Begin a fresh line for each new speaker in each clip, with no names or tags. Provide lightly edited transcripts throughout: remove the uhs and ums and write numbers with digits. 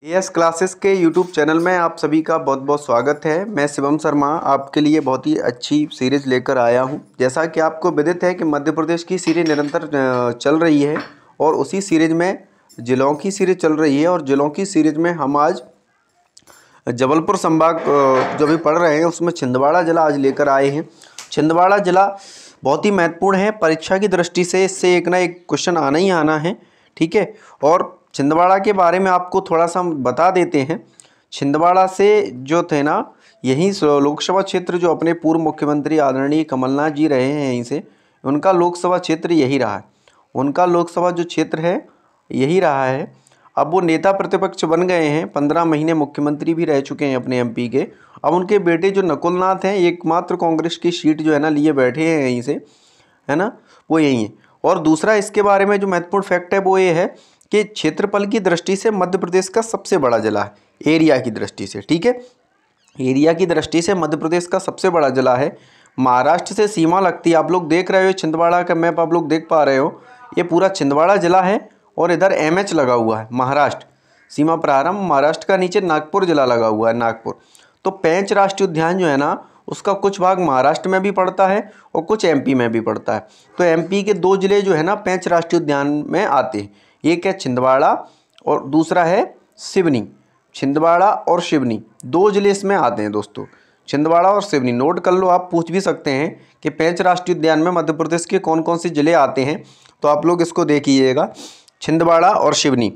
As classes के YouTube channel में आप सभी का बहुत बहुत स्वागत है। मैं शिवम शर्मा आपके लिए बहुत ही अच्छी सीरीज़ लेकर आया हूं। जैसा कि आपको विदित है कि मध्य प्रदेश की सीरीज़ निरंतर चल रही है और उसी सीरीज़ में जिलों की सीरीज़ चल रही है और जिलों की सीरीज़ में हम आज जबलपुर संभाग जो भी पढ़ रहे हैं उसमें छिंदवाड़ा ज़िला आज लेकर आए हैं। छिंदवाड़ा ज़िला बहुत ही महत्वपूर्ण है परीक्षा की दृष्टि से, इससे एक ना एक क्वेश्चन आना ही आना है, ठीक है। और छिंदवाड़ा के बारे में आपको थोड़ा सा हम बता देते हैं। छिंदवाड़ा से जो थे ना, यहीं लोकसभा क्षेत्र जो अपने पूर्व मुख्यमंत्री आदरणीय कमलनाथ जी रहे हैं, यहीं से उनका लोकसभा क्षेत्र यही रहा है। उनका लोकसभा जो क्षेत्र है यही रहा है। अब वो नेता प्रतिपक्ष बन गए हैं, 15 महीने मुख्यमंत्री भी रह चुके हैं अपने एमपी के। अब उनके बेटे जो नकुलनाथ हैं, एकमात्र कांग्रेस की सीट जो है ना लिए बैठे हैं यहीं से, है ना, वो यही है। और दूसरा इसके बारे में जो महत्वपूर्ण फैक्ट है वो ये है कि क्षेत्रफल की दृष्टि से मध्य प्रदेश का सबसे बड़ा जिला है, एरिया की दृष्टि से, ठीक है। एरिया की दृष्टि से मध्य प्रदेश का सबसे बड़ा जिला है। महाराष्ट्र से सीमा लगती है, आप लोग देख रहे हो छिंदवाड़ा का मैप आप लोग देख पा रहे हो, ये पूरा छिंदवाड़ा जिला है और इधर एमएच लगा हुआ है, महाराष्ट्र सीमा प्रारंभ महाराष्ट्र का, नीचे नागपुर जिला लगा हुआ है, नागपुर। तो पेंच राष्ट्रीय उद्यान जो है ना, उसका कुछ भाग महाराष्ट्र में भी पड़ता है और कुछ एमपी में भी पड़ता है। तो एमपी के 2 जिले जो है ना पेंच राष्ट्रीय उद्यान में आते हैं, एक है छिंदवाड़ा और दूसरा है सिवनी। छिंदवाड़ा और सिवनी 2 जिले इसमें आते हैं दोस्तों, छिंदवाड़ा और सिवनी। नोट कर लो, आप पूछ भी सकते हैं कि पेंच राष्ट्रीय उद्यान में मध्य प्रदेश के कौन कौन से जिले आते हैं, तो आप लोग इसको देखिएगा, छिंदवाड़ा और सिवनी।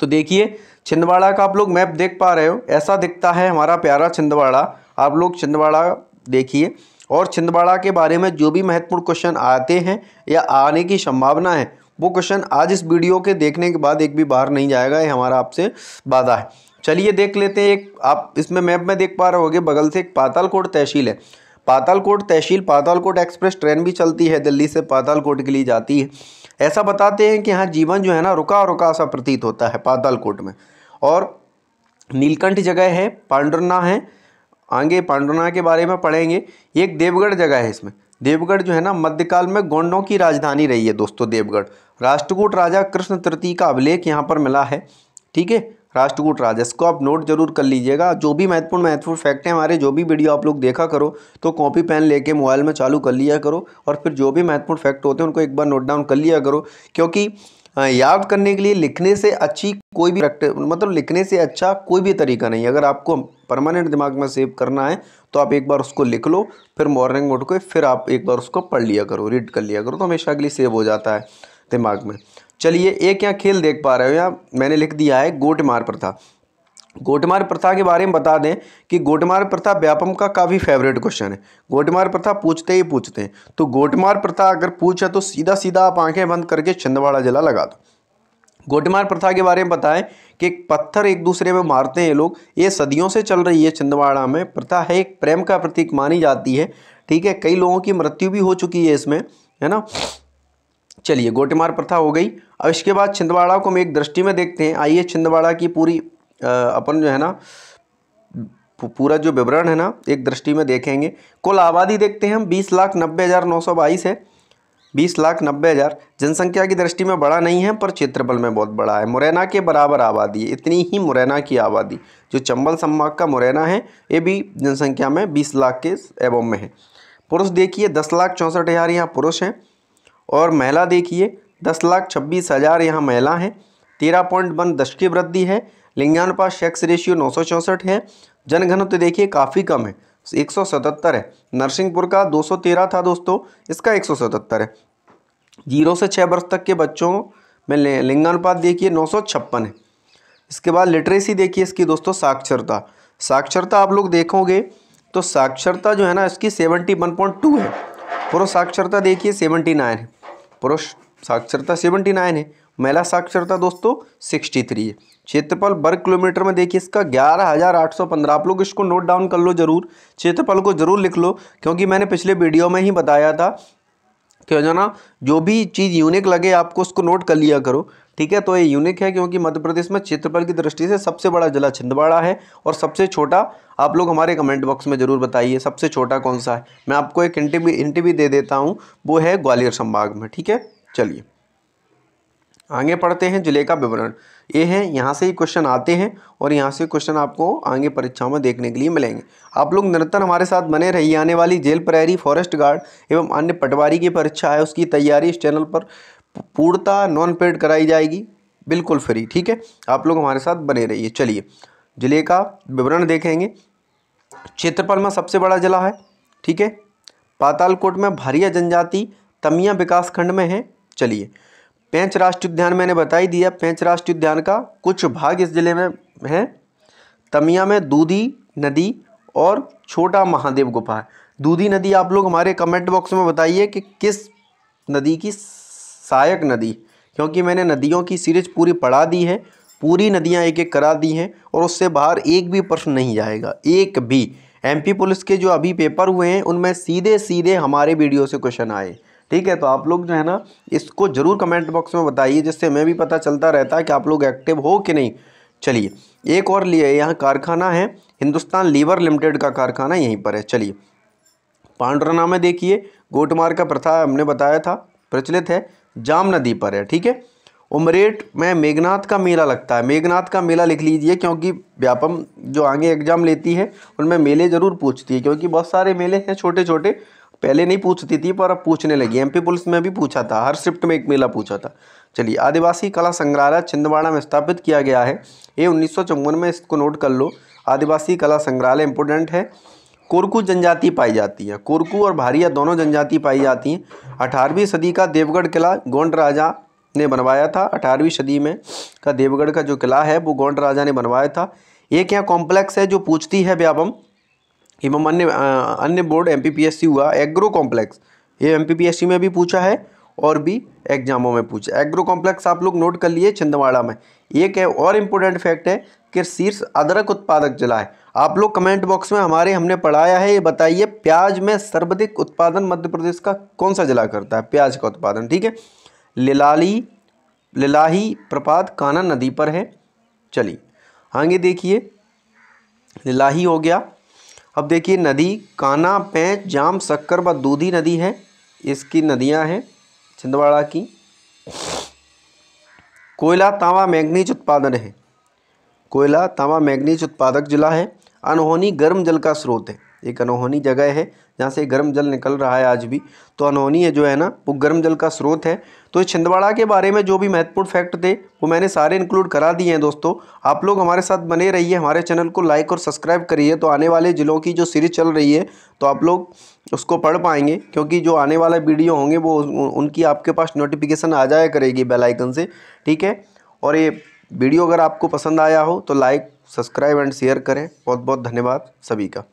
तो देखिए छिंदवाड़ा का आप लोग मैप देख पा रहे हो, ऐसा दिखता है हमारा प्यारा छिंदवाड़ा। आप लोग छिंदवाड़ा देखिए और छिंदवाड़ा के बारे में जो भी महत्वपूर्ण क्वेश्चन आते हैं या आने की संभावना है, वो क्वेश्चन आज इस वीडियो के देखने के बाद एक भी बाहर नहीं जाएगा, ये हमारा आपसे वादा है। चलिए देख लेते हैं। एक आप इसमें मैप में देख पा रहे होगे, बगल से एक पातालकोट तहसील है। पातालकोट तहसील, पातालकोट एक्सप्रेस ट्रेन भी चलती है, दिल्ली से पातालकोट के लिए जाती है। ऐसा बताते हैं कि यहाँ जीवन जो है ना रुका रुका सा प्रतीत होता है पातालकोट में। और नीलकंठ जगह है, पांडुरना है, आगे पांडुरना के बारे में पढ़ेंगे। एक देवगढ़ जगह है इसमें। देवगढ़ जो है ना मध्यकाल में गोंडों की राजधानी रही है दोस्तों, देवगढ़। राष्ट्रकूट राजा कृष्ण तृतीय का अभिलेख यहाँ पर मिला है, ठीक है। राष्ट्रकूट राजा, इसको आप नोट जरूर कर लीजिएगा। जो भी महत्वपूर्ण फैक्ट हैं हमारे, जो भी वीडियो आप लोग देखा करो तो कॉपी पेन लेके मोबाइल में चालू कर लिया करो और फिर जो भी महत्वपूर्ण फैक्ट होते हैं उनको एक बार नोट डाउन कर लिया करो, क्योंकि याद करने के लिए लिखने से अच्छी कोई भी मतलब लिखने से अच्छा कोई भी तरीका नहीं। अगर आपको परमानेंट दिमाग में सेव करना है तो आप एक बार उसको लिख लो, फिर मॉर्निंग उठ के फिर आप एक बार उसको पढ़ लिया करो, रीड कर लिया करो, तो हमेशा के लिए सेव हो जाता है दिमाग में। चलिए एक यहाँ खेल देख पा रहे हो, यहाँ मैंने लिख दिया है गोटमार प्रथा। गोटमार प्रथा के बारे में बता दें कि गोटमार प्रथा व्यापम का काफ़ी फेवरेट क्वेश्चन है। गोटमार प्रथा पूछते ही पूछते हैं, तो गोटमार प्रथा अगर पूछा तो सीधा सीधा आप आंखें बंद करके छिंदवाड़ा जिला लगा दो। गोटमार प्रथा के बारे में बताएं कि एक पत्थर एक दूसरे में मारते हैं लोग, ये सदियों से चल रही है छिंदवाड़ा में प्रथा है, एक प्रेम का प्रतीक मानी जाती है, ठीक है। कई लोगों की मृत्यु भी हो चुकी है इसमें, है ना। चलिए गोटमार प्रथा हो गई। अब इसके बाद छिंदवाड़ा को हम एक दृष्टि में देखते हैं। आइए छिंदवाड़ा की पूरी अपन जो है ना पूरा जो विवरण है ना एक दृष्टि में देखेंगे। कुल आबादी देखते हैं हम, 20,90,922 है। 20,90,000 जनसंख्या की दृष्टि में बड़ा नहीं है पर क्षेत्रफल में बहुत बड़ा है। मुरैना के बराबर आबादी है, इतनी ही मुरैना की आबादी। जो चंबल संभाग का मुरैना है ये भी जनसंख्या में 20 लाख के एवं में है। पुरुष देखिए 10,64,000 यहाँ पुरुष हैं और महिला देखिए 10,26,000 यहाँ महिला हैं। 13.1 10 की वृद्धि है। लिंगानुपात सेक्स रेशियो 964 है। जनघनत्व देखिए काफ़ी कम है, 177 है। नरसिंहपुर का 213 था दोस्तों, इसका 177 है। 0 से 6 वर्ष तक के बच्चों में लिंगानुपात देखिए 956 है। इसके बाद लिटरेसी देखिए इसकी दोस्तों, साक्षरता। साक्षरता आप लोग देखोगे तो साक्षरता जो है ना इसकी 71.2 है। पुरुष साक्षरता देखिए 79 है, पुरुष साक्षरता 79 है। महिला साक्षरता दोस्तों 63 है। क्षेत्रफल वर्ग किलोमीटर में देखिए इसका 11,815। आप लोग इसको नोट डाउन कर लो जरूर, क्षेत्रफल को जरूर लिख लो, क्योंकि मैंने पिछले वीडियो में ही बताया था कि जो ना जो भी चीज़ यूनिक लगे आपको उसको नोट कर लिया करो, ठीक है। तो ये यूनिक है क्योंकि मध्य प्रदेश में क्षेत्रफल की दृष्टि से सबसे बड़ा जिला छिंदवाड़ा है और सबसे छोटा आप लोग हमारे कमेंट बॉक्स में ज़रूर बताइए सबसे छोटा कौन सा है। मैं आपको एक हिंट भी दे देता हूँ, वो है ग्वालियर संभाग में, ठीक है। चलिए आगे पढ़ते हैं जिले का विवरण। ये है, यहाँ से ही क्वेश्चन आते हैं और यहाँ से क्वेश्चन आपको आगे परीक्षाओं में देखने के लिए मिलेंगे। आप लोग निरंतर हमारे साथ बने रहिए। आने वाली जेल प्रहरी, फॉरेस्ट गार्ड एवं अन्य पटवारी की परीक्षा है, उसकी तैयारी इस चैनल पर पूर्णतः नॉन पेड कराई जाएगी, बिल्कुल फ्री। ठीक है, आप लोग हमारे साथ बने रहिए। चलिए जिले का विवरण देखेंगे। क्षेत्रफल में सबसे बड़ा जिला है। ठीक है, पातालकोट में भारिया जनजाति तमिया विकास खंड में है। चलिए, पेंच राष्ट्रीय उद्यान मैंने बता ही दिया। पेंच राष्ट्रीय उद्यान का कुछ भाग इस जिले में है। तमिया में दूधी नदी और छोटा महादेव गुफा है। दूधी नदी आप लोग हमारे कमेंट बॉक्स में बताइए कि किस नदी की सहायक नदी, क्योंकि मैंने नदियों की सीरीज पूरी पढ़ा दी है, पूरी नदियां एक एक करा दी हैं और उससे बाहर एक भी प्रश्न नहीं जाएगा, एक भी। एमपी पुलिस के जो अभी पेपर हुए हैं उनमें सीधे सीधे हमारे वीडियो से क्वेश्चन आए। ठीक है, तो आप लोग जो है ना इसको ज़रूर कमेंट बॉक्स में बताइए, जिससे हमें भी पता चलता रहता है कि आप लोग एक्टिव हो कि नहीं। चलिए, एक और लिए यहाँ कारखाना है, हिंदुस्तान लीवर लिमिटेड का कारखाना यहीं पर है। चलिए, पांडुरना में देखिए गोटमार का प्रथा हमने बताया था प्रचलित है, जाम नदी पर है। ठीक है, उमरेठ में मेघनाथ का मेला लगता है। मेघनाथ का मेला लिख लीजिए, क्योंकि व्यापम जो आगे एग्जाम लेती है उनमें मेले ज़रूर पूछती है, क्योंकि बहुत सारे मेले हैं छोटे छोटे, पहले नहीं पूछती थी पर अब पूछने लगी। एमपी पुलिस में भी पूछा था, हर शिफ्ट में एक मेला पूछा था। चलिए, आदिवासी कला संग्रहालय छिंदवाड़ा में स्थापित किया गया है। ये 1954 में, इसको नोट कर लो। आदिवासी कला संग्रहालय इंपोर्टेंट है। कोरकू जनजाति पाई जाती है, कोरकू और भारिया दोनों जनजाति पाई जाती हैं। 18वीं सदी का देवगढ़ किला गोंड राजा ने बनवाया था। 18वीं सदी में का देवगढ़ का जो किला है वो गोंड राजा ने बनवाया था। एक यहाँ कॉम्प्लेक्स है जो पूछती है व्यापम एवं अन्य बोर्ड एमपीपीएससी हुआ, एग्रो कॉम्प्लेक्स। ये एमपीपीएससी में भी पूछा है और भी एग्जामों में पूछा। एग्रो कॉम्प्लेक्स आप लोग नोट कर लिए छिंदवाड़ा में। एक है और इम्पोर्टेंट फैक्ट है कि शीर्ष अदरक उत्पादक जिला है। आप लोग कमेंट बॉक्स में हमने पढ़ाया है, ये बताइए प्याज में सर्वाधिक उत्पादन मध्य प्रदेश का कौन सा जिला करता है, प्याज का उत्पादन। ठीक है, लिलाही प्रपात कान्हा नदी पर है। चलिए आगे देखिए, लिलाही हो गया। अब देखिए नदी कान्हा, पेंच, जाम, शक्कर व दूधी नदी है, इसकी नदियां हैं छिंदवाड़ा की। कोयला तांबा मैंगनीज उत्पादन है, कोयला तांबा मैंगनीज उत्पादक जिला है। अनहोनी गर्म जल का स्रोत है, एक अनहोनी जगह है जहाँ से गर्म जल निकल रहा है आज भी, तो अनहोनी है जो है ना वो गर्म जल का स्रोत है। तो इस छिंदवाड़ा के बारे में जो भी महत्वपूर्ण फैक्ट थे वो मैंने सारे इंक्लूड करा दिए हैं दोस्तों। आप लोग हमारे साथ बने रहिए, हमारे चैनल को लाइक और सब्सक्राइब करिए, तो आने वाले ज़िलों की जो सीरीज चल रही है तो आप लोग उसको पढ़ पाएंगे, क्योंकि जो आने वाला वीडियो होंगे वो उनकी आपके पास नोटिफिकेशन आ जाया करेगी बेल आइकन से। ठीक है, और ये वीडियो अगर आपको पसंद आया हो तो लाइक, सब्सक्राइब एंड शेयर करें। बहुत बहुत धन्यवाद सभी का।